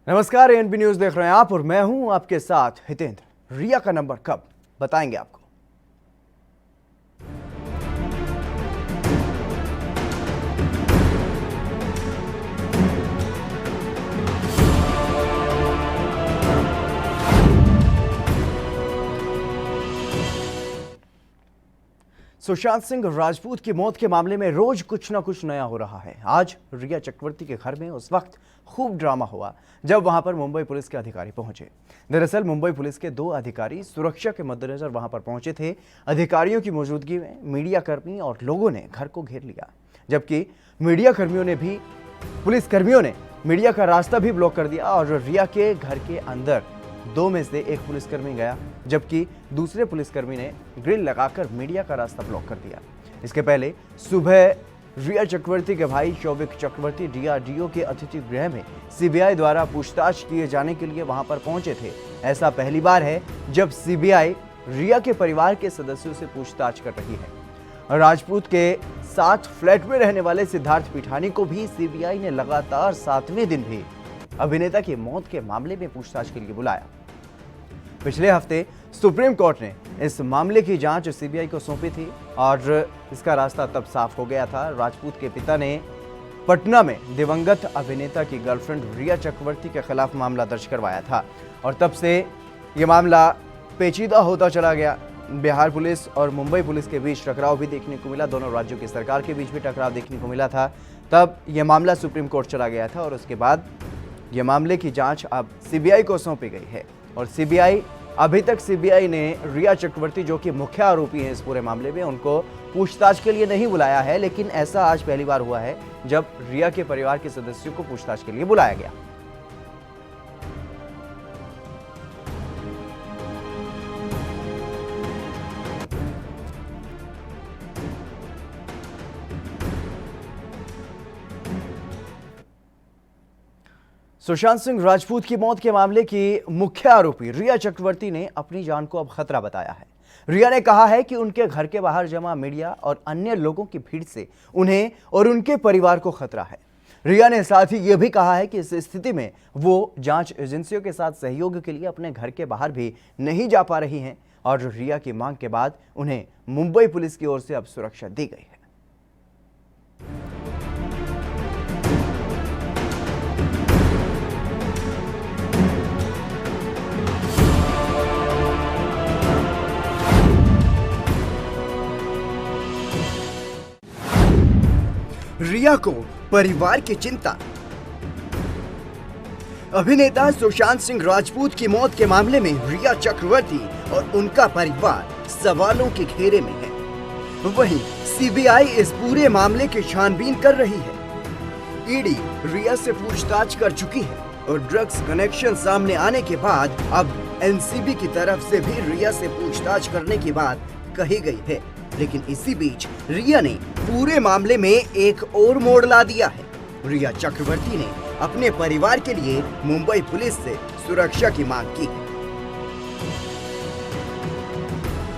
नमस्कार, ANP news देख रहे हैं आप और मैं हूं आपके साथ हितेंद्र। रिया का नंबर कब बताएंगे आपको। सुशांत सिंह राजपूत की मौत के मामले में रोज कुछ ना कुछ नया हो रहा है। आज रिया चक्रवर्ती के घर में उस वक्त खूब ड्रामा हुआ जब वहां पर मुंबई पुलिस के अधिकारी पहुंचे। दरअसल मुंबई पुलिस के 2 अधिकारी सुरक्षा के मद्देनजर वहां पर पहुंचे थे। अधिकारियों की मौजूदगी में मीडिया कर्मी और लोगों ने घर को घेर लिया, जबकि पुलिसकर्मियों ने मीडिया का रास्ता भी ब्लॉक कर दिया और रिया के घर के अंदर 2 में से एक पुलिसकर्मी गया, जबकि दूसरे पुलिसकर्मी ने ग्रिल लगाकर मीडिया का रास्ता ब्लॉक कर दिया। इसके पहले सुबह रिया चक्रवर्ती के भाई शौविक चक्रवर्ती डीआरडीओ के अतिथि गृह में सीबीआई द्वारा पूछताछ किए जाने के लिए वहां पर पहुंचे थे। ऐसा पहली बार है जब सीबीआई रिया के परिवार के सदस्यों से पूछताछ कर रही है। राजपूत के साथ फ्लैट में रहने वाले सिद्धार्थ पिठानी को भी सीबीआई ने लगातार 7वें दिन भी अभिनेता की मौत के मामले में पूछताछ के लिए बुलाया। पिछले हफ्ते सुप्रीम कोर्ट ने इस मामले की जांच सीबीआई को सौंपी थी और इसका रास्ता तब साफ हो गया था। राजपूत के पिता ने पटना में दिवंगत अभिनेता की गर्लफ्रेंड रिया चक्रवर्ती के खिलाफ मामला दर्ज करवाया था और तब से यह मामला पेचीदा होता चला गया। बिहार पुलिस और मुंबई पुलिस के बीच टकराव भी देखने को मिला, दोनों राज्यों की सरकार के बीच भी टकराव देखने को मिला था। तब यह मामला सुप्रीम कोर्ट चला गया था और उसके बाद यह मामले की जांच अब सीबीआई को सौंपी गई है। और अभी तक सीबीआई ने रिया चक्रवर्ती, जो कि मुख्य आरोपी हैं इस पूरे मामले में, उनको पूछताछ के लिए नहीं बुलाया है। लेकिन ऐसा आज पहली बार हुआ है जब रिया के परिवार के सदस्यों को पूछताछ के लिए बुलाया गया। सुशांत सिंह राजपूत की मौत के मामले की मुख्य आरोपी रिया चक्रवर्ती ने अपनी जान को अब खतरा बताया है। रिया ने कहा है कि उनके घर के बाहर जमा मीडिया और अन्य लोगों की भीड़ से उन्हें और उनके परिवार को खतरा है। रिया ने साथ ही यह भी कहा है कि इस स्थिति में वो जांच एजेंसियों के साथ सहयोग के लिए अपने घर के बाहर भी नहीं जा पा रही हैं और रिया की मांग के बाद उन्हें मुंबई पुलिस की ओर से अब सुरक्षा दी गई है। रिया को परिवार की चिंता। अभिनेता सुशांत सिंह राजपूत की मौत के मामले में रिया चक्रवर्ती और उनका परिवार सवालों के घेरे में है। वहीं सीबीआई इस पूरे मामले की छानबीन कर रही है। ईडी रिया से पूछताछ कर चुकी है और ड्रग्स कनेक्शन सामने आने के बाद अब एनसीबी की तरफ से भी रिया से पूछताछ करने की बात कही गई है। लेकिन इसी बीच रिया ने पूरे मामले में एक और मोड़ ला दिया है। रिया चक्रवर्ती ने अपने परिवार के लिए मुंबई पुलिस से सुरक्षा की मांग की है।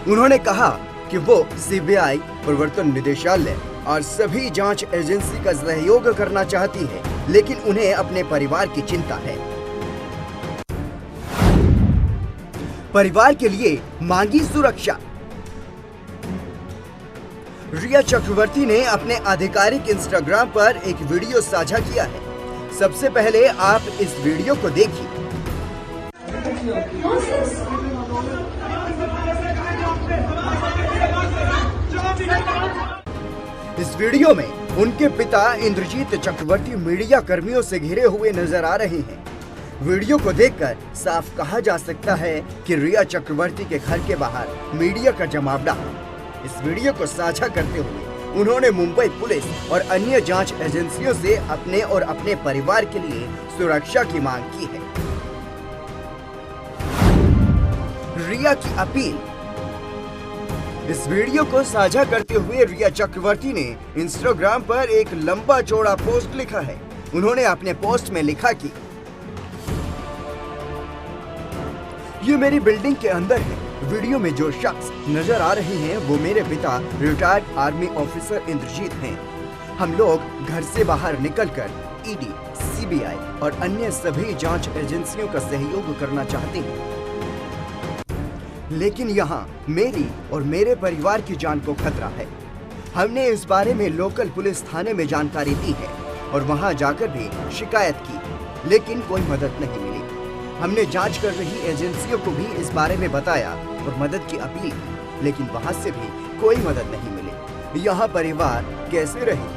उन्होंने कहा कि वो सीबीआई, प्रवर्तन निदेशालय और सभी जांच एजेंसी का सहयोग करना चाहती है, लेकिन उन्हें अपने परिवार की चिंता है। परिवार के लिए मांगी सुरक्षा। रिया चक्रवर्ती ने अपने आधिकारिक इंस्टाग्राम पर एक वीडियो साझा किया है। सबसे पहले आप इस वीडियो को देखिए। इस वीडियो में उनके पिता इंद्रजीत चक्रवर्ती मीडिया कर्मियों से घिरे हुए नजर आ रहे हैं। वीडियो को देखकर साफ कहा जा सकता है कि रिया चक्रवर्ती के घर के बाहर मीडिया का जमावड़ा। इस वीडियो को साझा करते हुए उन्होंने मुंबई पुलिस और अन्य जांच एजेंसियों से अपने और अपने परिवार के लिए सुरक्षा की मांग की है। रिया की अपील। इस वीडियो को साझा करते हुए रिया चक्रवर्ती ने इंस्टाग्राम पर एक लंबा चौड़ा पोस्ट लिखा है। उन्होंने अपने पोस्ट में लिखा कि ये मेरी बिल्डिंग के अंदर है। वीडियो में जो शख्स नजर आ रहे हैं वो मेरे पिता रिटायर्ड आर्मी ऑफिसर इंद्रजीत हैं। हम लोग घर से बाहर निकलकर ईडी, सीबीआई और अन्य सभी जांच एजेंसियों का सहयोग करना चाहते हैं, लेकिन यहाँ मेरी और मेरे परिवार की जान को खतरा है। हमने इस बारे में लोकल पुलिस थाने में जानकारी दी है और वहाँ जाकर भी शिकायत की, लेकिन कोई मदद नहीं मिली। हमने जांच कर रही एजेंसियों को भी इस बारे में बताया और मदद की अपील की, लेकिन वहाँ से भी कोई मदद नहीं मिली। यहाँ परिवार कैसे रहे,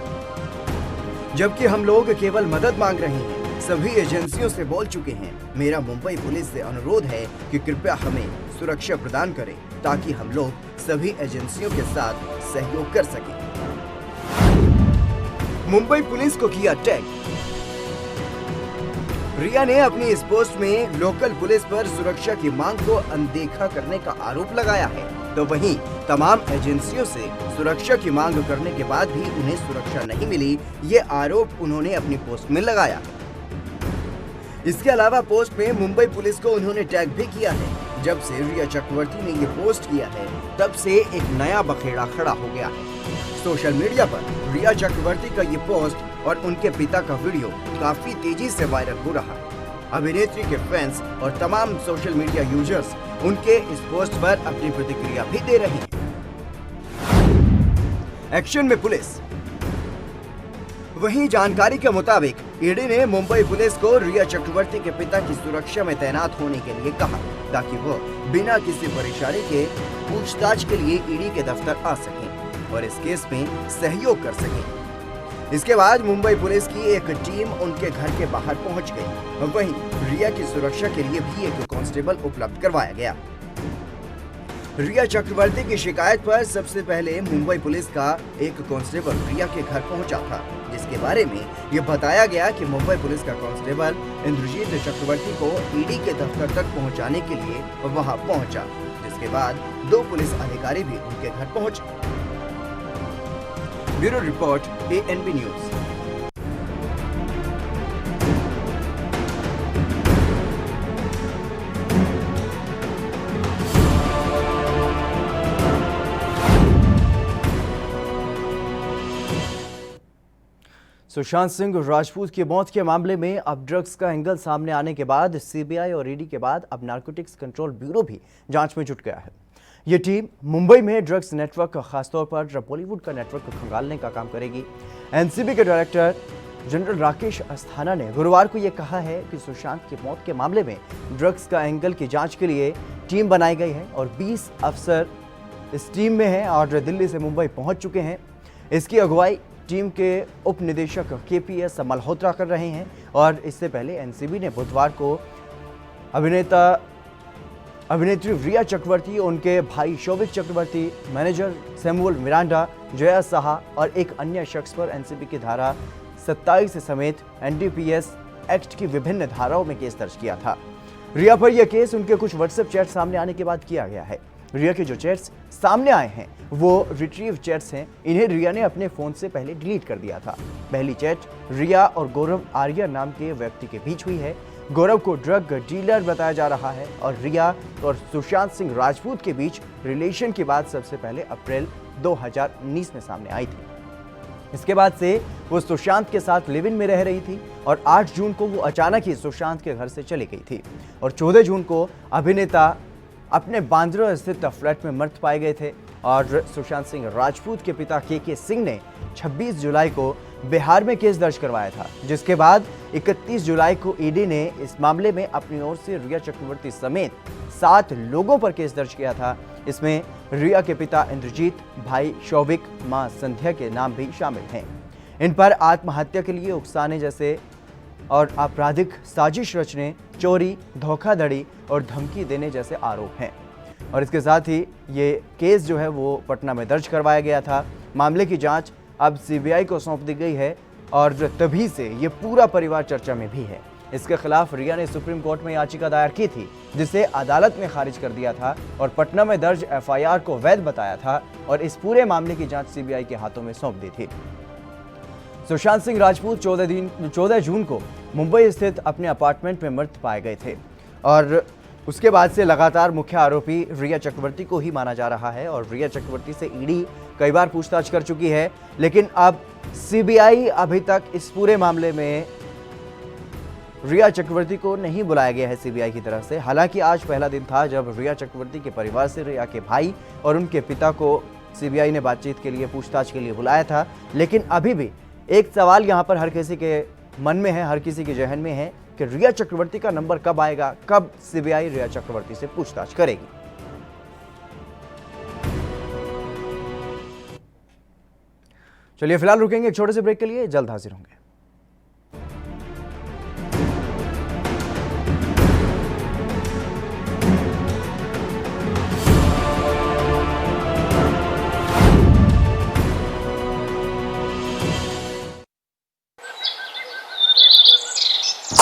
जबकि हम लोग केवल मदद मांग रहे हैं। सभी एजेंसियों से बोल चुके हैं। मेरा मुंबई पुलिस से अनुरोध है कि कृपया हमें सुरक्षा प्रदान करें ताकि हम लोग सभी एजेंसियों के साथ सहयोग कर सकें। मुंबई पुलिस को किया टैग। रिया ने अपनी इस पोस्ट में लोकल पुलिस पर सुरक्षा की मांग को अनदेखा करने का आरोप लगाया है, तो वहीं तमाम एजेंसियों से सुरक्षा की मांग करने के बाद भी उन्हें सुरक्षा नहीं मिली, ये आरोप उन्होंने अपनी पोस्ट में लगाया। इसके अलावा पोस्ट में मुंबई पुलिस को उन्होंने टैग भी किया है। जब से रिया चक्रवर्ती ने ये पोस्ट किया है, तब से एक नया बखेड़ा खड़ा हो गया है। सोशल मीडिया पर रिया चक्रवर्ती का ये पोस्ट और उनके पिता का वीडियो काफी तेजी से वायरल हो रहा है। अभिनेत्री के फैंस और तमाम सोशल मीडिया यूजर्स उनके इस पोस्ट पर अपनी प्रतिक्रिया भी दे रहे हैं। एक्शन में पुलिस। वहीं जानकारी के मुताबिक ईडी ने मुंबई पुलिस को रिया चक्रवर्ती के पिता की सुरक्षा में तैनात होने के लिए कहा, ताकि वो बिना किसी परेशानी के पूछताछ के लिए ईडी के दफ्तर आ सकें और इस केस में सहयोग कर सकें। इसके बाद मुंबई पुलिस की एक टीम उनके घर के बाहर पहुंच गई और वहीं रिया की सुरक्षा के लिए भी एक कांस्टेबल उपलब्ध करवाया गया। रिया चक्रवर्ती की शिकायत पर सबसे पहले मुंबई पुलिस का एक कांस्टेबल रिया के घर पहुंचा था, जिसके बारे में यह बताया गया कि मुंबई पुलिस का कांस्टेबल इंद्रजीत चक्रवर्ती को ईडी के दफ्तर तक पहुंचाने के लिए वहां पहुंचा, जिसके बाद 2 पुलिस अधिकारी भी उनके घर पहुंचे। Bureau report, ANB news. Sushant Singh Rajput की मौत के मामले में अब ड्रग्स का एंगल सामने आने के बाद सीबीआई और ईडी के बाद अब नारकोटिक्स कंट्रोल ब्यूरो भी जांच में जुट गया है। ये टीम मुंबई में ड्रग्स नेटवर्क, खासतौर पर बॉलीवुड का नेटवर्क खंगालने का काम करेगी। एनसीबी के डायरेक्टर जनरल राकेश अस्थाना ने गुरुवार को यह कहा है कि सुशांत की मौत के मामले में ड्रग्स का एंगल की जांच के लिए टीम बनाई गई है और 20 अफसर इस टीम में हैं और दिल्ली से मुंबई पहुंच चुके हैं। इसकी अगुवाई टीम के उप निदेशक KPS मल्होत्रा कर रहे हैं और इससे पहले एनसीबी ने बुधवार को अभिनेत्री रिया चक्रवर्ती, उनके भाई शौविक चक्रवर्ती, मैनेजर सैमुअल मिरांडा, जया साहा और एक अन्य शख्स पर एनसीबी की धारा 27 समेत NDPS एक्ट की विभिन्न धाराओं में केस दर्ज किया था। रिया पर यह केस उनके कुछ व्हाट्सएप चैट सामने आने के बाद किया गया है। रिया के जो चैट्स सामने आए हैं वो रिट्रीव चैट्स हैं। इन्हें रिया ने अपने फोन से पहले डिलीट कर दिया था। पहली चैट रिया और गौरव आर्या नाम के व्यक्ति के बीच हुई है। गौरव को ड्रग डीलर बताया जा रहा है और रिया और सुशांत सिंह राजपूत के बीच रिलेशन की बात सबसे पहले अप्रैल 2019 में सामने आई थी। इसके बाद से वो सुशांत के साथ लिव इन में रह रही थी और 8 जून को वो अचानक ही सुशांत के घर से चली गई थी और 14 जून को अभिनेता अपने बांद्रा स्थित फ्लैट में मृत पाए गए थे और सुशांत सिंह राजपूत के पिता KK सिंह ने 26 जुलाई को बिहार में केस दर्ज करवाया था, जिसके बाद 31 जुलाई को ईडी ने इस मामले में अपनी ओर से रिया चक्रवर्ती समेत 7 लोगों पर केस दर्ज किया था। इसमें रिया के पिता इंद्रजीत, भाई शौविक, मां संध्या के नाम भी शामिल हैं। इन पर आत्महत्या के लिए उकसाने जैसे और आपराधिक साजिश रचने, चोरी, धोखाधड़ी और धमकी देने जैसे आरोप हैं। और इसके साथ ही ये केस जो है वो पटना में दर्ज करवाया गया था। मामले की जांच अब सीबीआई को सौंप दी गई है और तभी से ये पूरा परिवार चर्चा में भी है। इसके खिलाफ रिया ने सुप्रीम कोर्ट में याचिका दायर की थी, जिसे अदालत ने खारिज कर दिया था और पटना में दर्ज FIR को वैध बताया था और इस पूरे मामले की जांच सीबीआई के हाथों में सौंप दी थी। सुशांत सिंह राजपूत 14 जून को मुंबई स्थित अपने अपार्टमेंट में मृत पाए गए थे और उसके बाद से लगातार मुख्य आरोपी रिया चक्रवर्ती को ही माना जा रहा है और रिया चक्रवर्ती से ईडी कई बार पूछताछ कर चुकी है, लेकिन अब सीबीआई अभी तक इस पूरे मामले में रिया चक्रवर्ती को नहीं बुलाया गया है सीबीआई की तरफ से। हालांकि आज पहला दिन था जब रिया चक्रवर्ती के परिवार से रिया के भाई और उनके पिता को सीबीआई ने बातचीत के लिए, पूछताछ के लिए बुलाया था। लेकिन अभी भी एक सवाल यहाँ पर हर किसी के मन में है, हर किसी के जहन में है कि रिया चक्रवर्ती का नंबर कब आएगा, कब सीबीआई रिया चक्रवर्ती से पूछताछ करेगी। चलिए फिलहाल रुकेंगे एक छोटे से ब्रेक के लिए, जल्द हाजिर होंगे।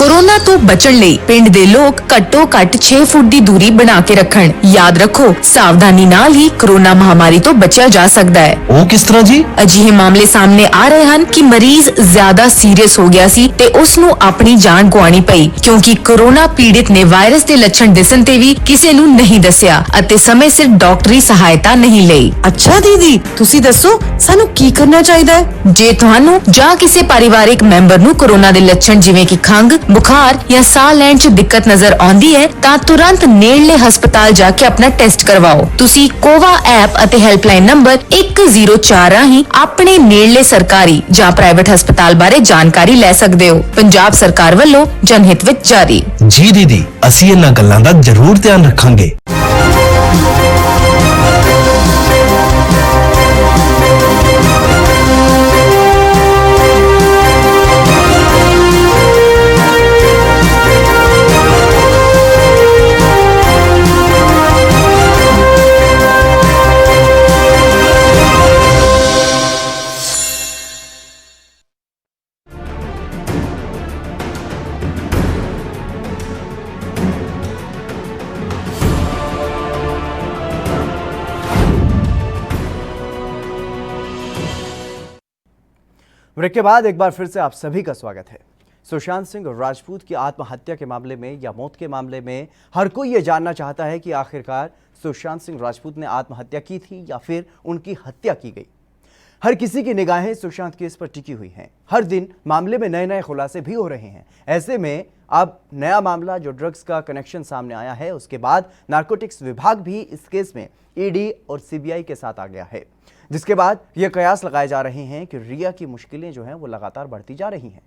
कोरोना तो बचण ਲਈ ਪਿੰਡ ਦੇ ਲੋਕ ਘੱਟੋ ਘੱਟ 6 ਫੁੱਟ ਦੀ ਦੂਰੀ ਬਣਾ ਕੇ ਰੱਖਣ। ਯਾਦ ਰੱਖੋ, ਸਾਵਧਾਨੀ ਨਾਲ ਹੀ ਕੋਰੋਨਾ ਮਹਾਮਾਰੀ ਤੋਂ ਬਚਿਆ ਜਾ ਸਕਦਾ ਹੈ। ਉਹ ਕਿਸ ਤਰ੍ਹਾਂ ਜੀ? ਅਜਿਹੇ ਮਾਮਲੇ ਸਾਹਮਣੇ ਆ ਰਹੇ ਹਨ ਕਿ ਮਰੀਜ਼ ਜ਼ਿਆਦਾ ਸੀਰੀਅਸ ਹੋ ਗਿਆ ਸੀ ਤੇ ਉਸ ਨੂੰ ਆਪਣੀ ਜਾਨ ਗਵਾਉਣੀ ਪਈ ਕਿਉਂਕਿ ਕੋਰੋਨਾ ਪੀੜਿਤ ਨੇ ਵਾਇਰਸ ਦੇ ਲੱਛਣ ਦਿਸਣ ਤੇ ਵੀ ਕਿਸੇ ਨੂੰ ਨਹੀਂ ਦੱਸਿਆ ਅਤੇ ਸਮੇਂ ਸਿਰ ਡਾਕਟਰੀ ਸਹਾਇਤਾ ਨਹੀਂ ਲਈ। ਅੱਛਾ ਦੀਦੀ, ਤੁਸੀਂ ਦੱਸੋ ਸਾਨੂੰ ਕੀ ਕਰਨਾ ਚਾਹੀਦਾ ਹੈ? ਜੇ ਤੁਹਾਨੂੰ ਜਾਂ ਕਿਸੇ ਪਰਿਵਾਰਿਕ ਮੈਂਬਰ ਨੂੰ ਕੋਰੋਨਾ ਦੇ ਲੱਛਣ ਜਿਵੇਂ ਕਿ ਖੰਘ, बुखार या साह ਲੈਣ 'ਚ ਦਿੱਕਤ ਨਜ਼ਰ ਆਉਂਦੀ ਹੈ ਤਾਂ ਤੁਰੰਤ ਨੇੜਲੇ ਹਸਪਤਾਲ ਜਾ ਕੇ ਆਪਣਾ ਟੈਸਟ ਕਰਵਾਓ। ਤੁਸੀਂ ਕੋਵਾ ਐਪ ਅਤੇ ਹੈਲਪਲਾਈਨ ਨੰਬਰ 104 ਰਾਹੀਂ ਆਪਣੇ ਨੇੜਲੇ ਸਰਕਾਰੀ ਜਾਂ ਪ੍ਰਾਈਵੇਟ ਹਸਪਤਾਲ ਬਾਰੇ ਜਾਣਕਾਰੀ ਲੈ ਸਕਦੇ ਹੋ। ਪੰਜਾਬ ਸਰਕਾਰ ਵੱਲੋਂ ਜਨਹਿਤ ਵਿੱਚ ਜਾਰੀ। ਜੀ ਦੀਦੀ, ਅਸੀਂ ਇਹਨਾਂ ਗੱਲਾਂ ਦਾ ਜ਼ਰੂਰ ਧਿਆਨ ਰੱਖਾਂਗੇ। ब्रेक के बाद एक बार फिर से आप सभी का स्वागत है। सुशांत सिंह राजपूत की आत्महत्या के मामले में या मौत के मामले में हर कोई ये जानना चाहता है कि आखिरकार सुशांत सिंह राजपूत ने आत्महत्या की थी या फिर उनकी हत्या की गई। हर किसी की निगाहें सुशांत केस पर टिकी हुई हैं। हर दिन मामले में नए नए खुलासे भी हो रहे हैं। ऐसे में अब नया मामला जो ड्रग्स का कनेक्शन सामने आया है, उसके बाद नारकोटिक्स विभाग भी इस केस में ईडी और सीबीआई के साथ आ गया है, जिसके बाद ये कयास लगाए जा रहे हैं कि रिया की मुश्किलें जो हैं वो लगातार बढ़ती जा रही हैं।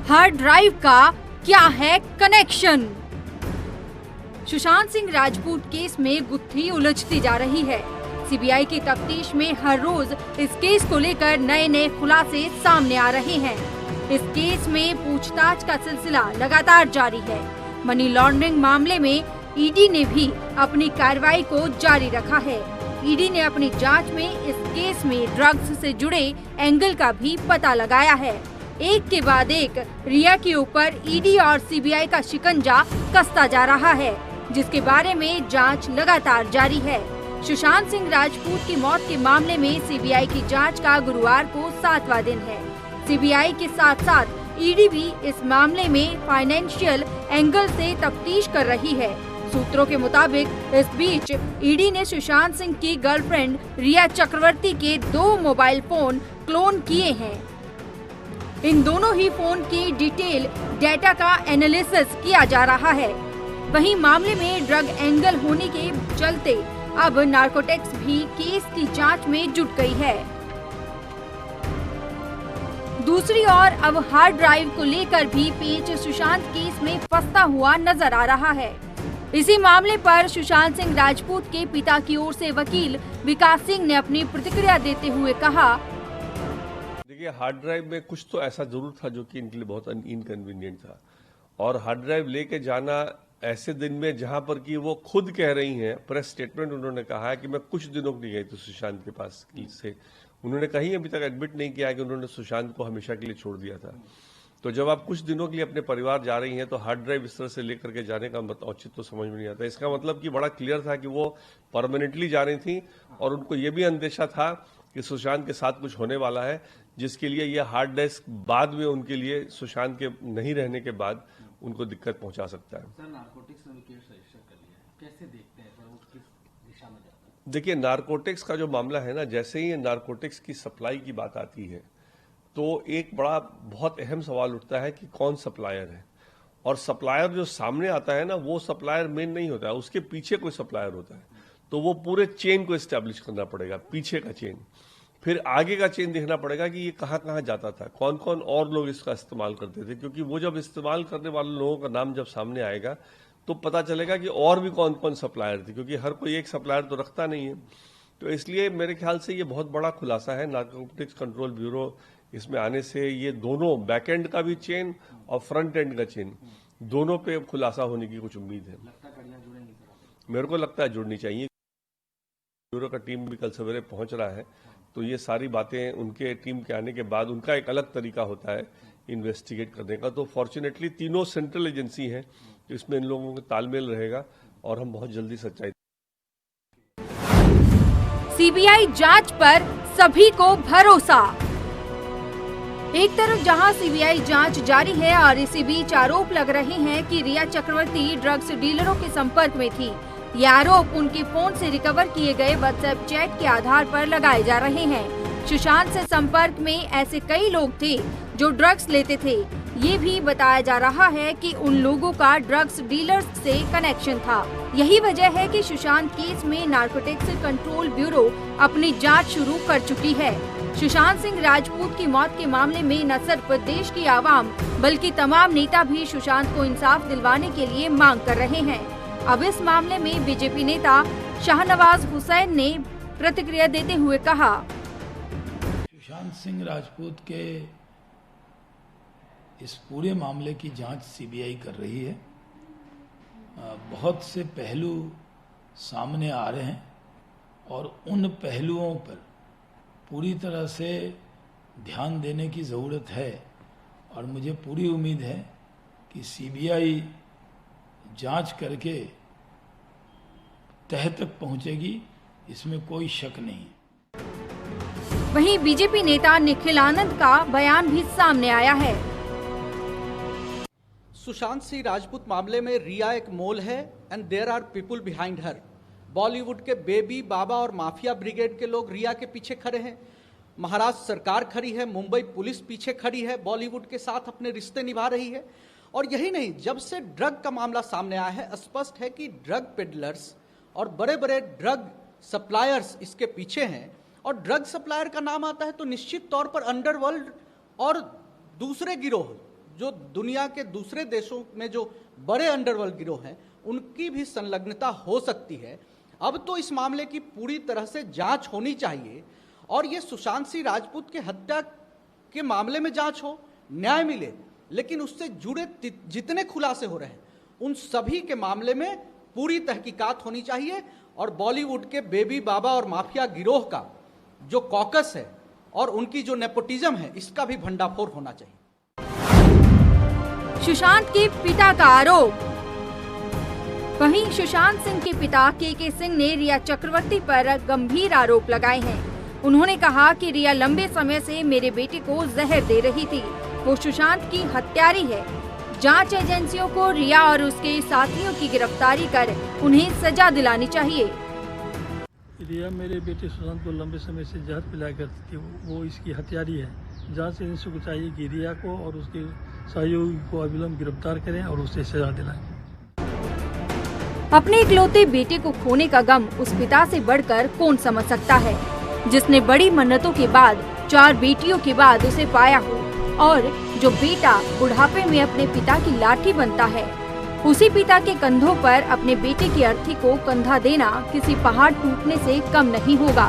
हार्ड ड्राइव का क्या है कनेक्शन? सुशांत सिंह राजपूत केस में गुत्थी उलझती जा रही है। सीबीआई की तफ्तीश में हर रोज इस केस को लेकर नए नए खुलासे सामने आ रहे हैं। इस केस में पूछताछ का सिलसिला लगातार जारी है। मनी लॉन्ड्रिंग मामले में ईडी ने भी अपनी कार्रवाई को जारी रखा है। ईडी ने अपनी जांच में इस केस में ड्रग्स से जुड़े एंगल का भी पता लगाया है। एक के बाद एक रिया के ऊपर ईडी और सीबीआई का शिकंजा कसता जा रहा है, जिसके बारे में जांच लगातार जारी है। सुशांत सिंह राजपूत की मौत के मामले में सीबीआई की जांच का गुरुवार को 7वां दिन है। सीबीआई के साथ साथ ईडी भी इस मामले में फाइनेंशियल एंगल से तफ्तीश कर रही है। सूत्रों के मुताबिक इस बीच ईडी ने सुशांत सिंह की गर्लफ्रेंड रिया चक्रवर्ती के 2 मोबाइल फोन क्लोन किए हैं। इन दोनों ही फोन की डिटेल डेटा का एनालिसिस किया जा रहा है। वहीं मामले में ड्रग एंगल होने के चलते अब नारकोटिक्स भी केस की जांच में जुट गई है। दूसरी ओर अब हार्ड ड्राइव को लेकर भी पेच सुशांत केस में फंसता हुआ नजर आ रहा है। इसी मामले पर सुशांत सिंह राजपूत के पिता की ओर से वकील विकास सिंह ने अपनी प्रतिक्रिया देते हुए कहा, देखिए, हार्ड ड्राइव में कुछ तो ऐसा जरूर था जो कि इनके लिए बहुत इनकन्वीनियंट था, और हार्ड ड्राइव लेके जाना ऐसे दिन में जहां पर कि वो खुद कह रही हैं, प्रेस स्टेटमेंट उन्होंने कहा है कि मैं कुछ दिनों के लिए गई थी सुशांत के पास से। उन्होंने कहीं अभी तक एडमिट नहीं किया कि उन्होंने सुशांत को हमेशा के लिए छोड़ दिया था। तो जब आप कुछ दिनों के लिए अपने परिवार जा रही हैं तो हार्ड ड्राइव इस तरह से लेकर के जाने का औचित्य तो समझ में नहीं आता। इसका मतलब कि बड़ा क्लियर था कि वो परमानेंटली जा रही थी और उनको ये भी अंदेशा था कि सुशांत के साथ कुछ होने वाला है, जिसके लिए यह हार्ड डिस्क बाद में उनके लिए सुशांत के नहीं रहने के बाद उनको दिक्कत पहुंचा सकता है। सर, नारकोटिक्स में केस रजिस्टर कर लिया है, कैसे देखते हैं सर, वो किस दिशा में जाता है? देखिए, नारकोटिक्स का जो मामला है ना, जैसे ही नारकोटिक्स की सप्लाई की बात आती है तो एक बड़ा बहुत अहम सवाल उठता है कि कौन सप्लायर है, और सप्लायर जो सामने आता है ना, वो सप्लायर मेन नहीं होता है, उसके पीछे कोई सप्लायर होता है। तो वो पूरे चेन को एस्टेब्लिश करना पड़ेगा, पीछे का चेन, फिर आगे का चेन देखना पड़ेगा कि ये कहाँ कहाँ जाता था, कौन कौन और लोग इसका इस्तेमाल करते थे, क्योंकि वो जब इस्तेमाल करने वाले लोगों का नाम जब सामने आएगा तो पता चलेगा कि और भी कौन कौन सप्लायर थे, क्योंकि हर कोई एक सप्लायर तो रखता नहीं है। तो इसलिए मेरे ख्याल से ये बहुत बड़ा खुलासा है नारकोटिक्स कंट्रोल ब्यूरो इसमें आने से। ये दोनों बैक एंड का भी चेन और फ्रंट एंड का चेन, दोनों पे खुलासा होने की कुछ उम्मीद है। मेरे को लगता है जुड़नी चाहिए। ब्यूरो का टीम भी कल सवेरे पहुंच रहा है, तो ये सारी बातें उनके टीम के आने के बाद उनका एक अलग तरीका होता है इन्वेस्टिगेट करने का। तो फॉर्चुनेटली तीनों सेंट्रल एजेंसी हैं, तो इसमें इन लोगों का तालमेल रहेगा और हम बहुत जल्दी सच्चाई। सीबीआई जांच पर सभी को भरोसा। एक तरफ जहां सीबीआई जांच जारी है और इसी बीच आरोप लग रहे हैं कि रिया चक्रवर्ती ड्रग्स डीलरों के संपर्क में थी। ये आरोप उनके फोन से रिकवर किए गए व्हाट्सएप चैट के आधार पर लगाए जा रहे हैं। सुशांत से संपर्क में ऐसे कई लोग थे जो ड्रग्स लेते थे। ये भी बताया जा रहा है कि उन लोगों का ड्रग्स डीलर्स से कनेक्शन था। यही वजह है कि सुशांत केस में नारकोटिक्स कंट्रोल ब्यूरो अपनी जांच शुरू कर चुकी है। सुशांत सिंह राजपूत की मौत के मामले में न सिर्फ देश की आवाम बल्कि तमाम नेता भी सुशांत को इंसाफ दिलवाने के लिए मांग कर रहे हैं। अब इस मामले में बीजेपी नेता शाहनवाज हुसैन ने प्रतिक्रिया देते हुए कहा, सुशांत सिंह राजपूत के इस पूरे मामले की जांच सीबीआई कर रही है। बहुत से पहलू सामने आ रहे हैं और उन पहलुओं पर पूरी तरह से ध्यान देने की ज़रूरत है, और मुझे पूरी उम्मीद है कि सीबीआई जांच करके तह तक पहुंचेगी, इसमें कोई शक नहीं। वहीं बीजेपी नेता निखिल आनंद का बयान भी सामने आया है। सुशांत सिंह राजपूत मामले में रिया एक मोल है and there are people behind her. Bollywood के बेबी, बाबा और माफिया ब्रिगेड के लोग रिया के पीछे खड़े हैं। महाराष्ट्र सरकार खड़ी है, मुंबई पुलिस पीछे खड़ी है, बॉलीवुड के साथ अपने रिश्ते निभा रही है। और यही नहीं, जब से ड्रग का मामला सामने आया है, स्पष्ट है कि ड्रग पेडलर्स और बड़े बड़े ड्रग सप्लायर्स इसके पीछे हैं। और ड्रग सप्लायर का नाम आता है तो निश्चित तौर पर अंडरवर्ल्ड और दूसरे गिरोह, जो दुनिया के दूसरे देशों में जो बड़े अंडरवर्ल्ड गिरोह हैं, उनकी भी संलग्नता हो सकती है। अब तो इस मामले की पूरी तरह से जांच होनी चाहिए और ये सुशांत सिंह राजपूत के हत्या के मामले में जांच हो, न्याय मिले, लेकिन उससे जुड़े जितने खुलासे हो रहे हैं उन सभी के मामले में पूरी तहकीकात होनी चाहिए। और बॉलीवुड के बेबी, बाबा और माफिया गिरोह का जो कॉकस है और उनकी जो नेपोटिज्म है, इसका भी भंडाफोड़ होना चाहिए। सुशांत के पिता का आरोप। वहीं सुशांत सिंह के पिता के सिंह ने रिया चक्रवर्ती पर गंभीर आरोप लगाए हैं। उन्होंने कहा कि रिया लंबे समय से मेरे बेटे को जहर दे रही थी, वो सुशांत की हत्यारी है। जांच एजेंसियों को रिया और उसके साथियों की गिरफ्तारी कर उन्हें सजा दिलानी चाहिए। रिया मेरे बेटे सुशांत को लंबे समय से जहर पिलाया करती थी, वो इसकी हत्यारी है। जांच एजेंसियों को चाहिए कि रिया को और उसके सहयोगी को अविलंब गिरफ्तार करें और उसे सजा दिलाएं। अपने इकलौते बेटे को खोने का गम उस पिता से बढ़कर कौन समझ सकता है, जिसने बड़ी मन्नतों के बाद 4 बेटियों के बाद उसे पाया हो, और जो बेटा बुढ़ापे में अपने पिता की लाठी बनता है, उसी पिता के कंधों पर अपने बेटे की अर्थी को कंधा देना किसी पहाड़ टूटने से कम नहीं होगा।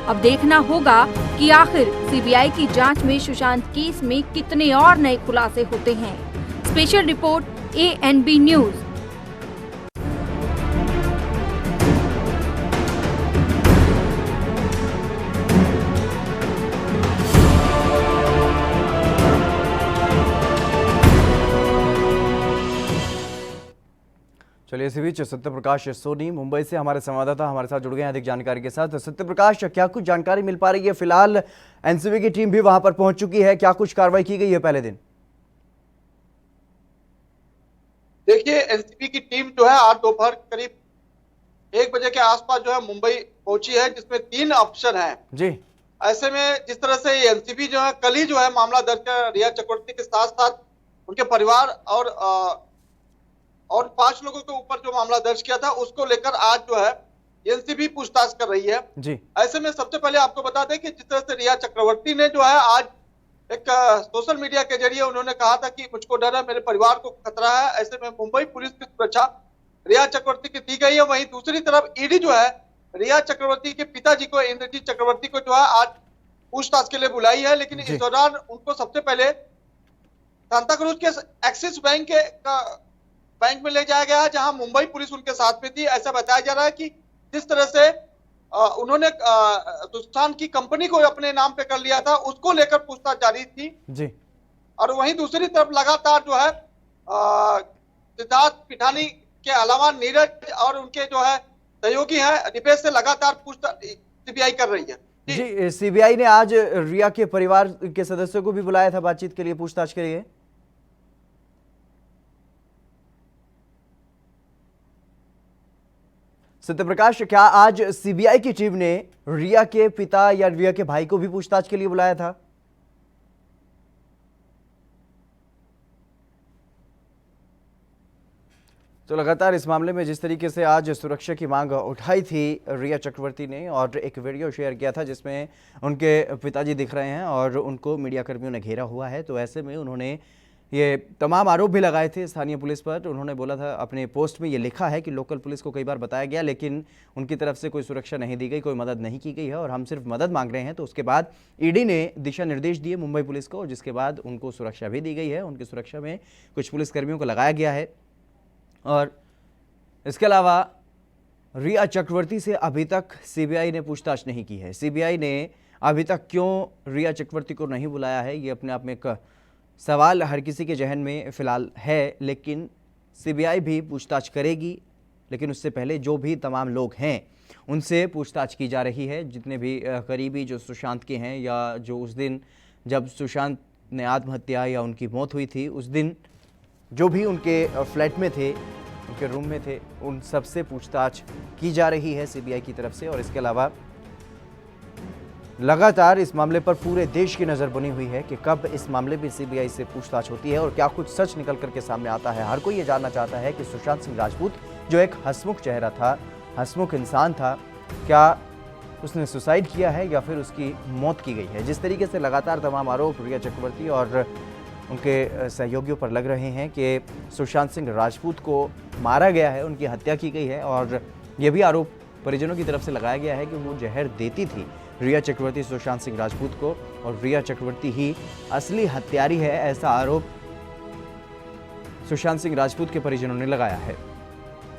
अब देखना होगा कि आखिर सीबीआई की जांच में सुशांत केस में कितने और नए खुलासे होते हैं। Special report ANB news. चलिए इसी बीच सत्यप्रकाश सोनी मुंबई से हमारे संवाददाता हमारे साथ जुड़ गए हैं अधिक जानकारी के साथ। सत्यप्रकाश, क्या कुछ जानकारी मिल पा रही है? फिलहाल एनसीबी की टीम भी वहां पर पहुंच चुकी है, क्या कुछ कार्रवाई की गई है पहले दिन? देखिए, एनसीबी की टीम जो है आज दोपहर करीब 1 बजे के आसपास जो है मुंबई पहुंची है, जिसमें 3 अफसर हैं जी। ऐसे में जिस तरह से एनसीबी जो है कल ही जो है मामला दर्ज कर रिया चक्रवर्ती के साथ साथ उनके परिवार और 5 लोगों के ऊपर जो मामला दर्ज किया था उसको लेकर आज जो है एनसीबी पूछताछ कर रही है जी। ऐसे में सबसे पहले आपको बता दें कि जिस तरह से रिया चक्रवर्ती ने जो है आज एक सोशल मीडिया के जरिए उन्होंने कहा था कि मुझको डर है, मेरे परिवार को खतरा है। ऐसे में मुंबई पुलिस की सुरक्षा रिया चक्रवर्ती की दी गई है। वहीं दूसरी तरफ ईडी जो है रिया चक्रवर्ती के पिताजी को, इंद्रजीत चक्रवर्ती को जो है आज पूछताछ के लिए बुलाई है, लेकिन इस दौरान उनको सबसे पहले सांता क्रूज के एक्सिस बैंक में ले जाया गया है, जहां मुंबई पुलिस उनके साथ में थी। ऐसा बताया जा रहा है कि जिस तरह से उन्होंने सुशांत की कंपनी को अपने नाम पे कर लिया था, उसको लेकर पूछताछ जारी थी जी। और वहीं दूसरी तरफ लगातार जो है सिद्धार्थ पिठानी के अलावा नीरज और उनके जो है सहयोगी हैं दीपेश से लगातार पूछताछ सीबीआई कर रही है जी। सीबीआई ने आज रिया के परिवार के सदस्यों को भी बुलाया था बातचीत के लिए, पूछताछ के लिए। सत्यप्रकाश, क्या आज सीबीआई की टीम ने रिया के पिता या रिया के भाई को भी पूछताछ के लिए बुलाया था? तो लगातार इस मामले में जिस तरीके से आज सुरक्षा की मांग उठाई थी रिया चक्रवर्ती ने और एक वीडियो शेयर किया था जिसमें उनके पिताजी दिख रहे हैं और उनको मीडिया कर्मियों ने घेरा हुआ है, तो ऐसे में उन्होंने ये तमाम आरोप भी लगाए थे स्थानीय पुलिस पर। उन्होंने बोला था, अपने पोस्ट में ये लिखा है कि लोकल पुलिस को कई बार बताया गया लेकिन उनकी तरफ से कोई सुरक्षा नहीं दी गई, कोई मदद नहीं की गई है और हम सिर्फ मदद मांग रहे हैं। तो उसके बाद ईडी ने दिशा निर्देश दिए मुंबई पुलिस को और जिसके बाद उनको सुरक्षा भी दी गई है। उनकी सुरक्षा में कुछ पुलिसकर्मियों को लगाया गया है और इसके अलावा रिया चक्रवर्ती से अभी तक सीबीआई ने पूछताछ नहीं की है। सीबीआई ने अभी तक क्यों रिया चक्रवर्ती को नहीं बुलाया है, ये अपने आप में एक सवाल हर किसी के जहन में फ़िलहाल है, लेकिन सीबीआई भी पूछताछ करेगी। लेकिन उससे पहले जो भी तमाम लोग हैं उनसे पूछताछ की जा रही है, जितने भी करीबी जो सुशांत के हैं या जो उस दिन जब सुशांत ने आत्महत्या या उनकी मौत हुई थी उस दिन जो भी उनके फ्लैट में थे, उनके रूम में थे, उन सब से पूछताछ की जा रही है सीबीआई की तरफ से। और इसके अलावा लगातार इस मामले पर पूरे देश की नज़र बनी हुई है कि कब इस मामले में सीबीआई से पूछताछ होती है और क्या कुछ सच निकल करके सामने आता है। हर कोई ये जानना चाहता है कि सुशांत सिंह राजपूत जो एक हंसमुख चेहरा था, हंसमुख इंसान था, क्या उसने सुसाइड किया है या फिर उसकी मौत की गई है। जिस तरीके से लगातार तमाम आरोप रिया चक्रवर्ती और उनके सहयोगियों पर लग रहे हैं कि सुशांत सिंह राजपूत को मारा गया है, उनकी हत्या की गई है और ये भी आरोप परिजनों की तरफ से लगाया गया है कि वो जहर देती थी रिया चक्रवर्ती सुशांत सिंह राजपूत को और रिया चक्रवर्ती ही असली हत्यारी है, ऐसा आरोप सुशांत सिंह राजपूत के परिजनों ने लगाया है।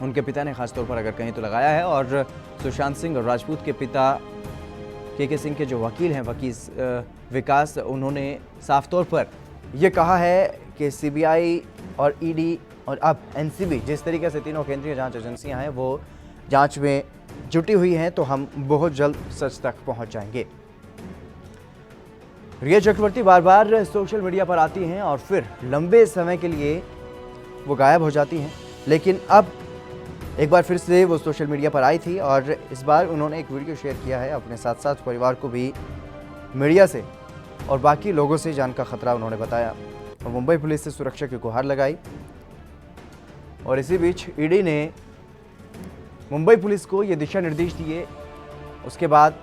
उनके पिता ने खासतौर पर अगर कहें तो लगाया है और सुशांत सिंह राजपूत के पिता के सिंह के जो वकील हैं, वकील विकास, उन्होंने साफ तौर पर यह कहा है कि सीबीआई और ईडी और अब एनसीबी जिस तरीके से तीनों केंद्रीय जांच एजेंसियां हैं वो जांच में जुटी हुई हैं, तो हम बहुत जल्द सच तक पहुंच जाएंगे। रिया चक्रवर्ती बार बार सोशल मीडिया पर आती हैं और फिर लंबे समय के लिए वो गायब हो जाती हैं, लेकिन अब एक बार फिर से वो सोशल मीडिया पर आई थी और इस बार उन्होंने एक वीडियो शेयर किया है। अपने साथ साथ परिवार को भी मीडिया से और बाकी लोगों से जान का खतरा उन्होंने बताया और मुंबई पुलिस से सुरक्षा की गुहार लगाई। और इसी बीच ईडी ने मुंबई पुलिस को ये दिशा निर्देश दिए, उसके बाद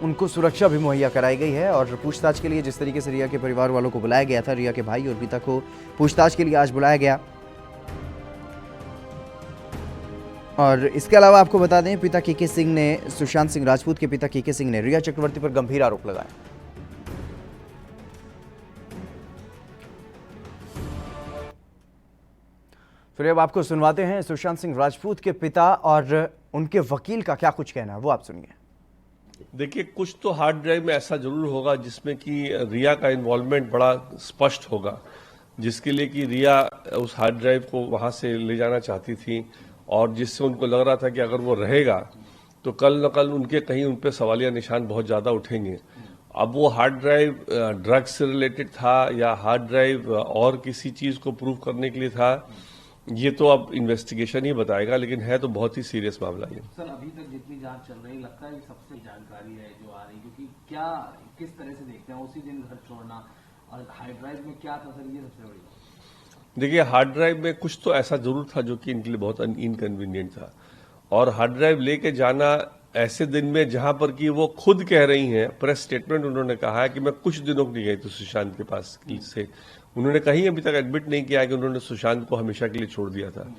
उनको सुरक्षा भी मुहैया कराई गई है और पूछताछ के लिए जिस तरीके से रिया के परिवार वालों को बुलाया गया था, रिया के भाई और पिता को पूछताछ के लिए आज बुलाया गया। और इसके अलावा आपको बता दें, पिता के सिंह ने, सुशांत सिंह राजपूत के पिता के सिंह ने रिया चक्रवर्ती पर गंभीर आरोप लगाए। फिर अब आपको सुनवाते हैं सुशांत सिंह राजपूत के पिता और उनके वकील का क्या कुछ कहना है, वो आप सुनिए। देखिए, कुछ तो हार्ड ड्राइव में ऐसा जरूर होगा जिसमें कि रिया का इन्वॉल्वमेंट बड़ा स्पष्ट होगा जिसके लिए कि रिया उस हार्ड ड्राइव को वहां से ले जाना चाहती थी और जिससे उनको लग रहा था कि अगर वो रहेगा तो कल न कल उनके कहीं उन पे सवालिया निशान बहुत ज्यादा उठेंगे। अब वो हार्ड ड्राइव ड्रग्स से रिलेटेड था या हार्ड ड्राइव और किसी चीज को प्रूव करने के लिए था, ये तो अब इन्वेस्टिगेशन ही बताएगा, लेकिन है तो बहुत ही सीरियस मामला ये। सर अभी तक जितनी जांच चल रही लगता है ये सबसे जानकारी है जो आ रही, क्योंकि क्या किस तरह से देखते हैं उसी दिन घर छोड़ना और हार्ड ड्राइव में क्या था सर, ये सबसे बड़ी बात। देखिए हार्ड ड्राइव में कुछ तो ऐसा जरूर था जो कि इनके लिए बहुत इनकन्वीनियंट था, और हार्ड ड्राइव लेके जाना ऐसे दिन में जहां पर कि वो खुद कह रही हैं, प्रेस स्टेटमेंट उन्होंने कहा है कि मैं कुछ दिनों के लिए गई थी सुशांत के पास से। उन्होंने कहीं अभी तक एडमिट नहीं किया है कि उन्होंने सुशांत को हमेशा के लिए छोड़ दिया था।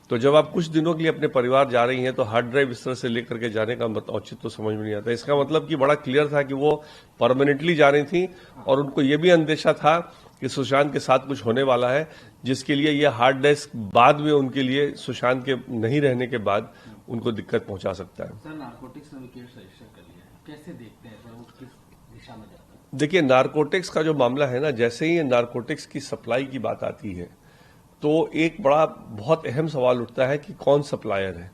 तो जब आप कुछ दिनों के लिए अपने परिवार जा रही हैं तो हार्ड ड्राइव इस तरह से लेकर के जाने का औचित्य तो समझ में नहीं आता। इसका मतलब कि बड़ा क्लियर था कि वो परमानेंटली जा रही थी और उनको ये भी अंदेशा था कि सुशांत के साथ कुछ होने वाला है, जिसके लिए ये हार्ड डिस्क बाद में उनके लिए सुशांत के नहीं रहने के बाद उनको दिक्कत पहुंचा सकता है। सर नारकोटिक्स ने केस रजिस्टर कर लिया है, कैसे देखते हैं सर, वो किस दिशा में जाता है? देखिए नारकोटिक्स का जो मामला है ना, जैसे ही नारकोटिक्स की सप्लाई की बात आती है तो एक बड़ा बहुत अहम सवाल उठता है कि कौन सप्लायर है,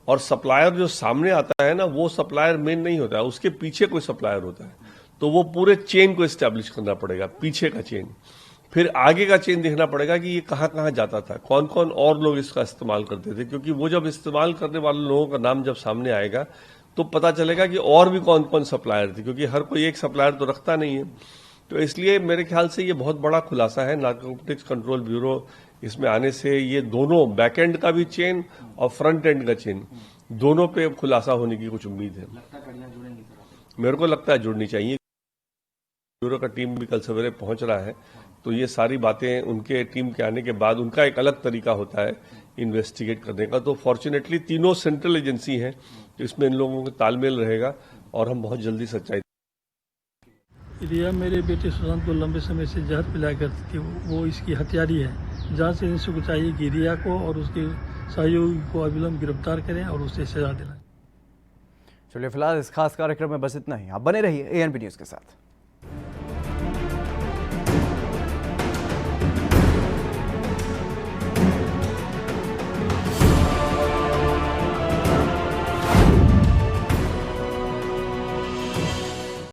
और सप्लायर जो सामने आता है ना वो सप्लायर मेन नहीं होता है, उसके पीछे कोई सप्लायर होता है। तो वो पूरे चेन को एस्टेब्लिश करना पड़ेगा, पीछे का चेन, फिर आगे का चेन देखना पड़ेगा कि ये कहां कहां जाता था, कौन कौन और लोग इसका इस्तेमाल करते थे, क्योंकि वो जब इस्तेमाल करने वाले लोगों का नाम जब सामने आएगा तो पता चलेगा कि और भी कौन कौन सप्लायर थे, क्योंकि हर कोई एक सप्लायर तो रखता नहीं है। तो इसलिए मेरे ख्याल से ये बहुत बड़ा खुलासा है नारकोटिक्स कंट्रोल ब्यूरो इसमें आने से। ये दोनों बैक एंड का भी चेन और फ्रंट एंड का चेन दोनों पे खुलासा होने की कुछ उम्मीद है। मेरे को लगता है जुड़नी चाहिए। ब्यूरो का टीम भी कल सवेरे पहुंच रहा है, तो ये सारी बातें उनके टीम के आने के बाद उनका एक अलग तरीका होता है इन्वेस्टिगेट करने का। तो फॉर्चुनेटली तीनों सेंट्रल एजेंसी हैं, तो इसमें इन लोगों का तालमेल रहेगा और हम बहुत जल्दी सच्चाई। रिया मेरे बेटे सुशांत को लंबे समय से जहर पिलाया करती थी, वो इसकी हत्यारी है। जांच एजेंसी को चाहिए कि रिया को और उसके सहयोगी को अविलंब गिरफ्तार करें और उसे सजा दिलाएं। चलिए फिलहाल इस खास कार्यक्रम में बस इतना ही। आप बने रहिए ANP न्यूज़ के साथ।